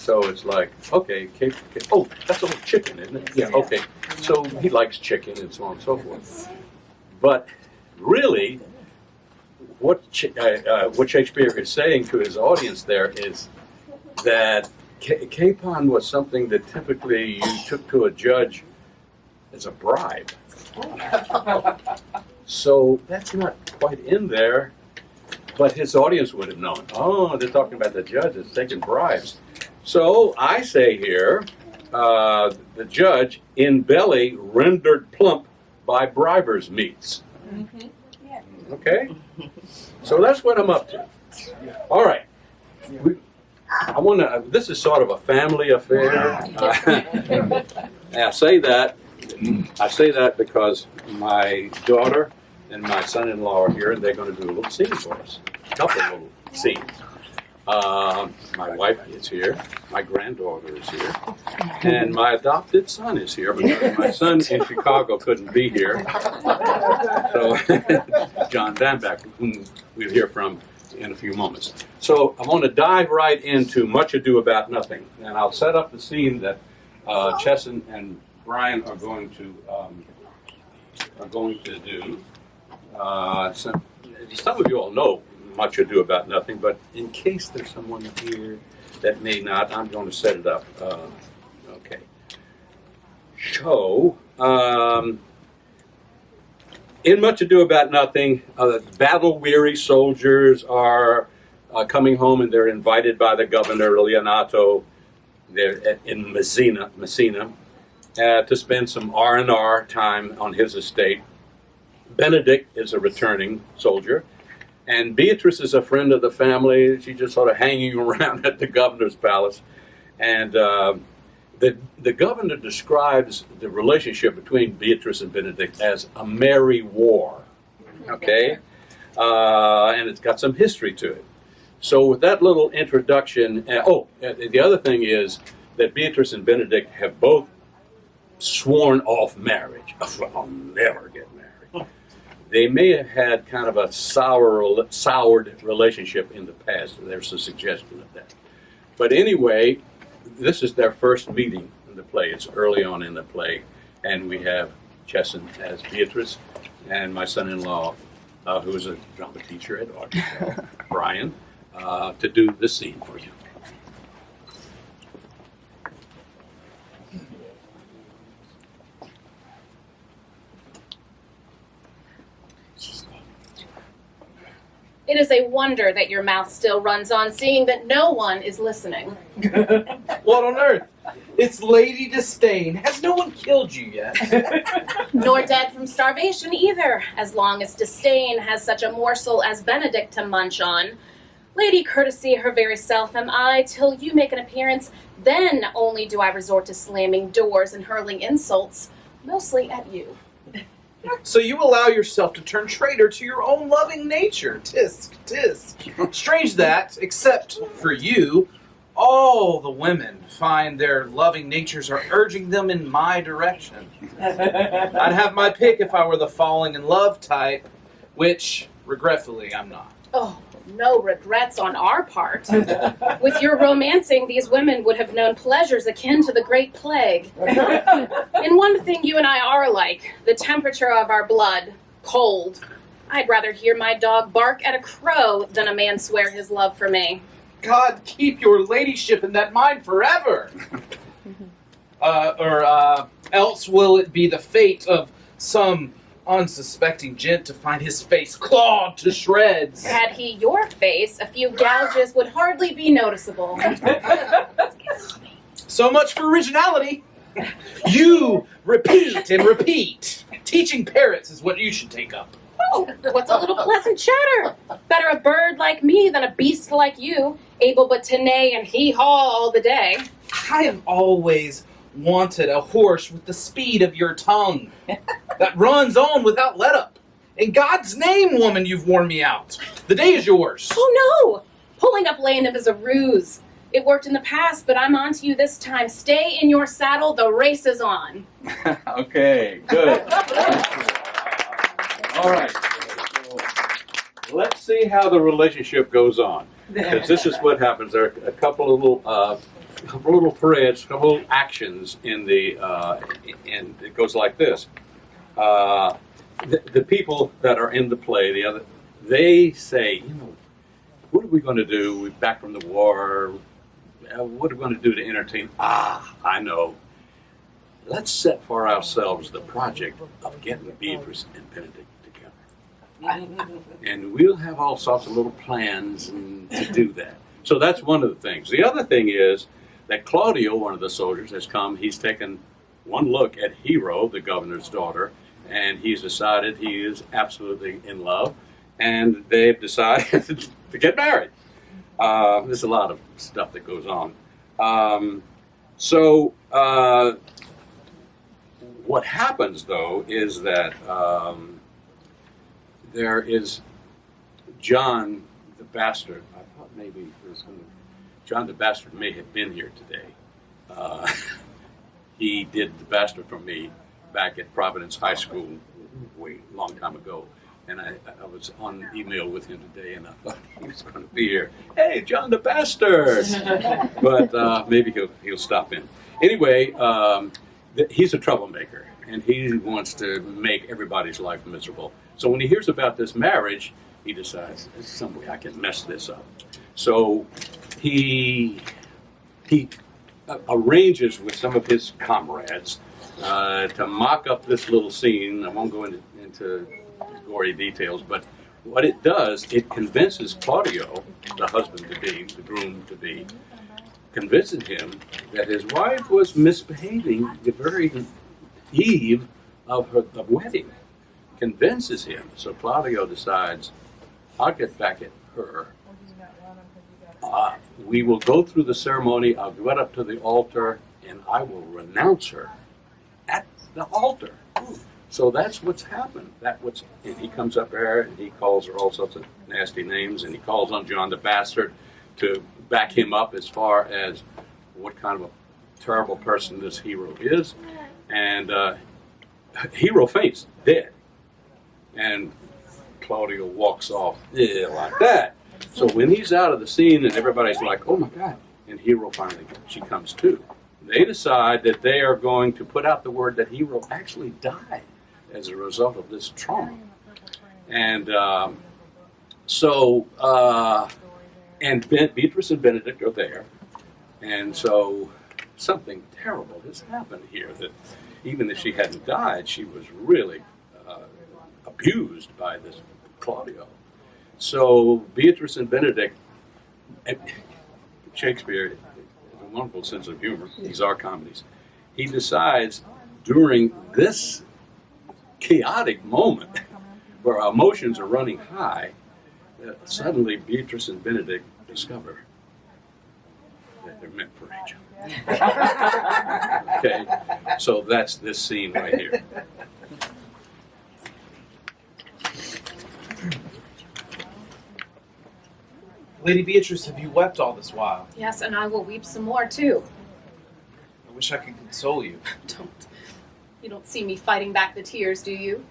So it's like, okay, oh, that's a little chicken, isn't it? Yeah, okay. So he likes chicken and so on and so forth. But really, what Shakespeare is saying to his audience there is that capon was something that typically you took to a judge as a bribe. So that's not quite in there, but his audience would have known. Oh, they're talking about the judge that's taking bribes. So I say here, the judge in belly rendered plump by bribers' meats. Mm-hmm. Yeah. Okay? So that's what I'm up to. All right. This is sort of a family affair. I say that because my daughter and my son-in-law are here, and they're going to do a little scene for us. A couple of little scenes. My wife is here, my granddaughter is here, and my adopted son is here because my son in Chicago couldn't be here. So, John Vanback, whom we'll hear from in a few moments. So I'm going to dive right into Much Ado About Nothing, and I'll set up the scene that Chesson and Brian are going to do. Some of you all know Much Ado About Nothing, but in case there's someone here that may not, I'm going to set it up. Okay. So, in Much Ado About Nothing, battle-weary soldiers are coming home, and they're invited by the governor, Leonato, there in Messina, to spend some R&R time on his estate. Benedict is a returning soldier, and Beatrice is a friend of the family. She's just sort of hanging around at the governor's palace. And the governor describes the relationship between Beatrice and Benedict as a merry war, okay? And it's got some history to it. So with that little introduction, the other thing is that Beatrice and Benedict have both sworn off marriage. I'll never get married. They may have had kind of a soured relationship in the past. There's a suggestion of that. But anyway, this is their first meeting in the play. It's early on in the play. And we have Chesson as Beatrice and my son-in-law, who is a drama teacher at Arkansas, Brian, to do this scene for you. It is a wonder that your mouth still runs on, seeing that no one is listening. What on earth? It's Lady Disdain. Has no one killed you yet? Nor dead from starvation either, as long as Disdain has such a morsel as Benedict to munch on. Lady Courtesy her very self am I, till you make an appearance, then only do I resort to slamming doors and hurling insults, mostly at you. So you allow yourself to turn traitor to your own loving nature. Tisk, tisk. Strange that, except for you, all the women find their loving natures are urging them in my direction. I'd have my pick if I were the falling in love type, which, regretfully, I'm not. Oh, no regrets on our part. With your romancing, these women would have known pleasures akin to the Great Plague. In one thing you and I are alike, the temperature of our blood, cold. I'd rather hear my dog bark at a crow than a man swear his love for me. God keep your ladyship in that mind forever. Else will it be the fate of some unsuspecting gent to find his face clawed to shreds. Had he your face, a few gouges would hardly be noticeable. So much for originality. You repeat and repeat. Teaching parrots is what you should take up. Oh, what's a little pleasant chatter? Better a bird like me than a beast like you, able but to neigh and hee-haw all the day. I have always wanted a horse with the speed of your tongue that runs on without let-up. In God's name, woman, you've worn me out. The day is yours. Oh, no! Pulling up lame is a ruse. It worked in the past, but I'm on to you this time. Stay in your saddle. The race is on. Okay, good. All right. Let's see how the relationship goes on. Because this is what happens. There are a couple of little couple little threads, a couple little actions in the, and it goes like this. The people that are in the play, they say, what are we going to do? We're back from the war. What are we going to do to entertain? I know. Let's set for ourselves the project of getting Beatrice and Benedict together. And we'll have all sorts of little plans to do that. So that's one of the things. The other thing is that Claudio, one of the soldiers, has come. He's taken one look at Hero, the governor's daughter, and he's decided he is absolutely in love. And they've decided to get married. There's a lot of stuff that goes on. What happens, though, is that there is John the Bastard. I thought maybe John the Bastard may have been here today. He did the Bastard for me back at Providence High School way long time ago. And I was on email with him today, and I thought he was going to be here. Hey, John the Bastard! But maybe he'll stop in. Anyway, he's a troublemaker, and he wants to make everybody's life miserable. So when he hears about this marriage, he decides, there's some way I can mess this up. So he arranges with some of his comrades to mock up this little scene. I won't go into gory details, but what it does, it convinces Claudio, the husband-to-be, the groom-to-be, convinces him that his wife was misbehaving the very eve of the wedding. Convinces him. So Claudio decides, I'll get back at her. We will go through the ceremony. I'll go up to the altar, and I will renounce her at the altar. So that's what's happened. And he comes up there and he calls her all sorts of nasty names, and he calls on John the Bastard to back him up as far as what kind of a terrible person this Hero is. And Hero faints, dead. And Claudio walks off like that. So when he's out of the scene and everybody's like, oh my God, and Hero finally, she comes to. They decide that they are going to put out the word that Hero actually died as a result of this trauma. And Beatrice and Benedict are there. And so something terrible has happened here, that even if she hadn't died, she was really abused by this Claudio. So Beatrice and Benedict, Shakespeare has a wonderful sense of humor. These are comedies. He decides during this chaotic moment where our emotions are running high, suddenly Beatrice and Benedict discover that they're meant for each other. Okay, so that's this scene right here. Lady Beatrice, have you wept all this while? Yes, and I will weep some more, too. I wish I could console you. Don't. You don't see me fighting back the tears, do you?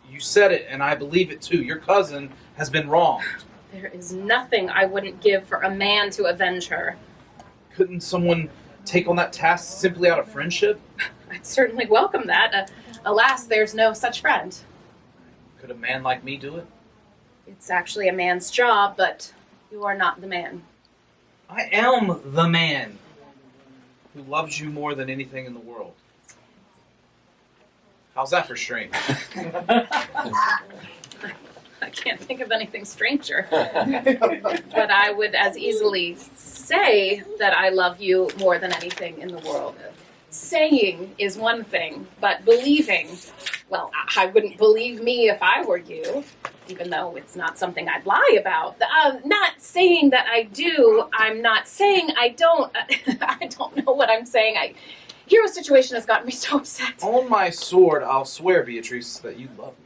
You said it, and I believe it, too. Your cousin has been wronged. There is nothing I wouldn't give for a man to avenge her. Couldn't someone take on that task simply out of friendship? I'd certainly welcome that. Alas, there's no such friend. Could a man like me do it? It's actually a man's job, but you are not the man. I am the man who loves you more than anything in the world. How's that for strange? I can't think of anything stranger. But I would as easily say that I love you more than anything in the world. Saying is one thing, but believing, well, I wouldn't believe me if I were you, even though it's not something I'd lie about. Not saying that I do, I'm not saying I don't. I don't know what I'm saying. Hero's situation has gotten me so upset. On my sword, I'll swear, Beatrice, that you love me.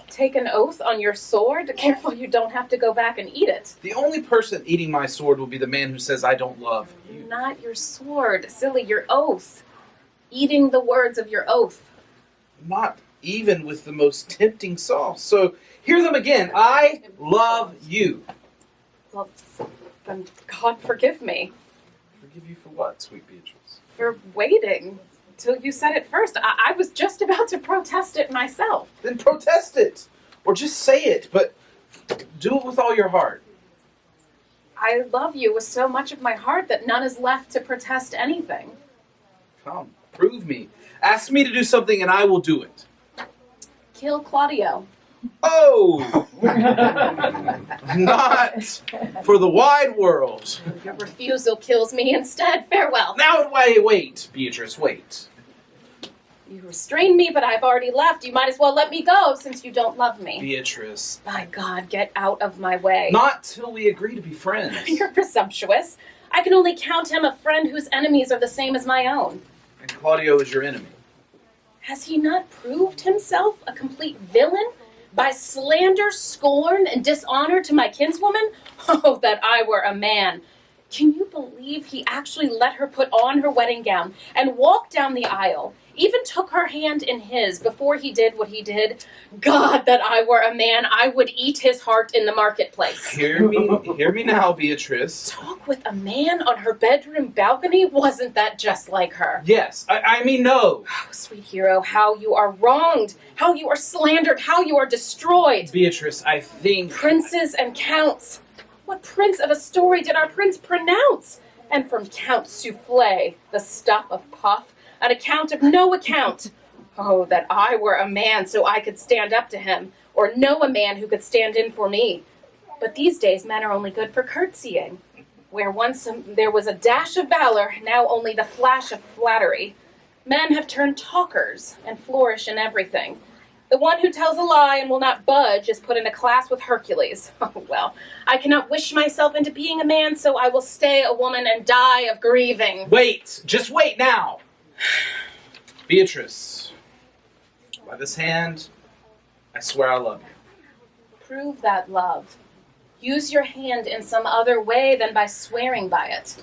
Take an oath on your sword? Careful you don't have to go back and eat it. The only person eating my sword will be the man who says I don't love you. Not your sword, silly, your oath. Eating the words of your oath. Not even with the most tempting sauce. So, hear them again. I love you. Well, then God forgive me. Forgive you for what, sweet Beatrice? For waiting till you said it first. I was just about to protest it myself. Then protest it! Or just say it, but do it with all your heart. I love you with so much of my heart that none is left to protest anything. Come, prove me. Ask me to do something and I will do it. Kill Claudio. Oh! Not for the wide world. Your refusal kills me instead. Farewell. Now, wait, Beatrice, wait. You restrain me, but I've already left. You might as well let me go since you don't love me. Beatrice. By God, get out of my way. Not till we agree to be friends. You're presumptuous. I can only count him a friend whose enemies are the same as my own. And Claudio is your enemy. Has he not proved himself a complete villain by slander, scorn, and dishonor to my kinswoman? Oh, that I were a man. Can you believe he actually let her put on her wedding gown and walk down the aisle, even took her hand in his before he did what he did? God, that I were a man, I would eat his heart in the marketplace. Hear me now, Beatrice. Talk with a man on her bedroom balcony? Wasn't that just like her? Yes, I mean no. Oh, sweet hero, how you are wronged, how you are slandered, how you are destroyed. Beatrice, I think... Princes and counts. What prince of a story did our prince pronounce? And from Count Soufflé, the stuff of puff, an account of no account. Oh, that I were a man so I could stand up to him, or know a man who could stand in for me. But these days men are only good for curtsying. Where once there was a dash of valor, now only the flash of flattery. Men have turned talkers and flourish in everything. The one who tells a lie and will not budge is put in a class with Hercules. Oh, well, I cannot wish myself into being a man, so I will stay a woman and die of grieving. Wait! Just wait now! Beatrice, by this hand, I swear I love you. Prove that love. Use your hand in some other way than by swearing by it.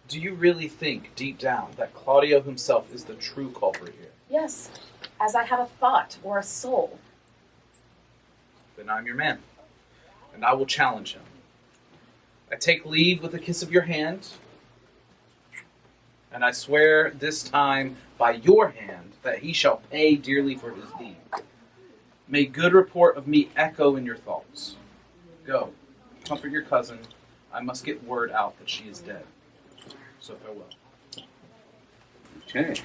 Do you really think, deep down, that Claudio himself is the true culprit here? Yes, as I have a thought or a soul. Then I'm your man, and I will challenge him. I take leave with a kiss of your hand, and I swear this time by your hand that he shall pay dearly for his deed. May good report of me echo in your thoughts. Go, comfort your cousin. I must get word out that she is dead. So farewell. Okay.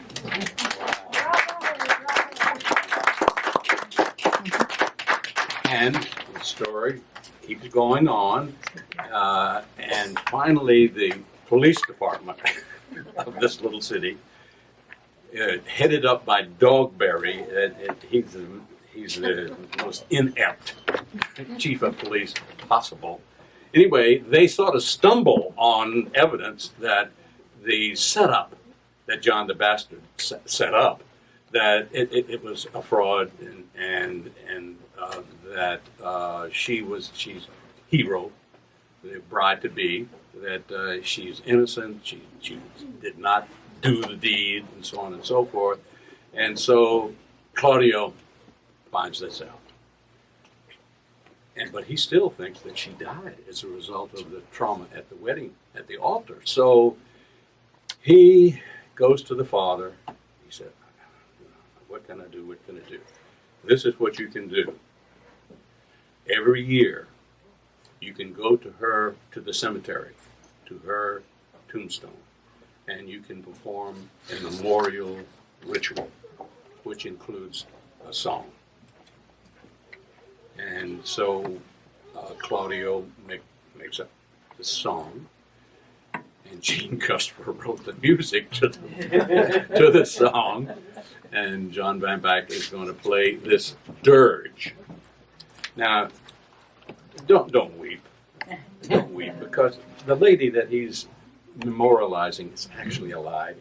And the story keeps going on, and finally the police department of this little city, headed up by Dogberry, he's the most inept chief of police possible. Anyway, they sort of stumble on evidence that the setup that John the Bastard set up, that it was a fraud, and that she's hero, the bride to be, that she's innocent, she did not do the deed, and so on and so forth. And so Claudio finds this out. But he still thinks that she died as a result of the trauma at the wedding, at the altar. So he goes to the father. He said, what can I do? What can I do? This is what you can do. Every year, you can go to her, to the cemetery, to her tombstone, and you can perform a memorial ritual, which includes a song. And so Claudio makes up the song, and Gene Custer wrote the music to the song, and John Van Back is going to play this dirge. Now, don't weep. Don't weep, because the lady that he's memorializing is actually alive.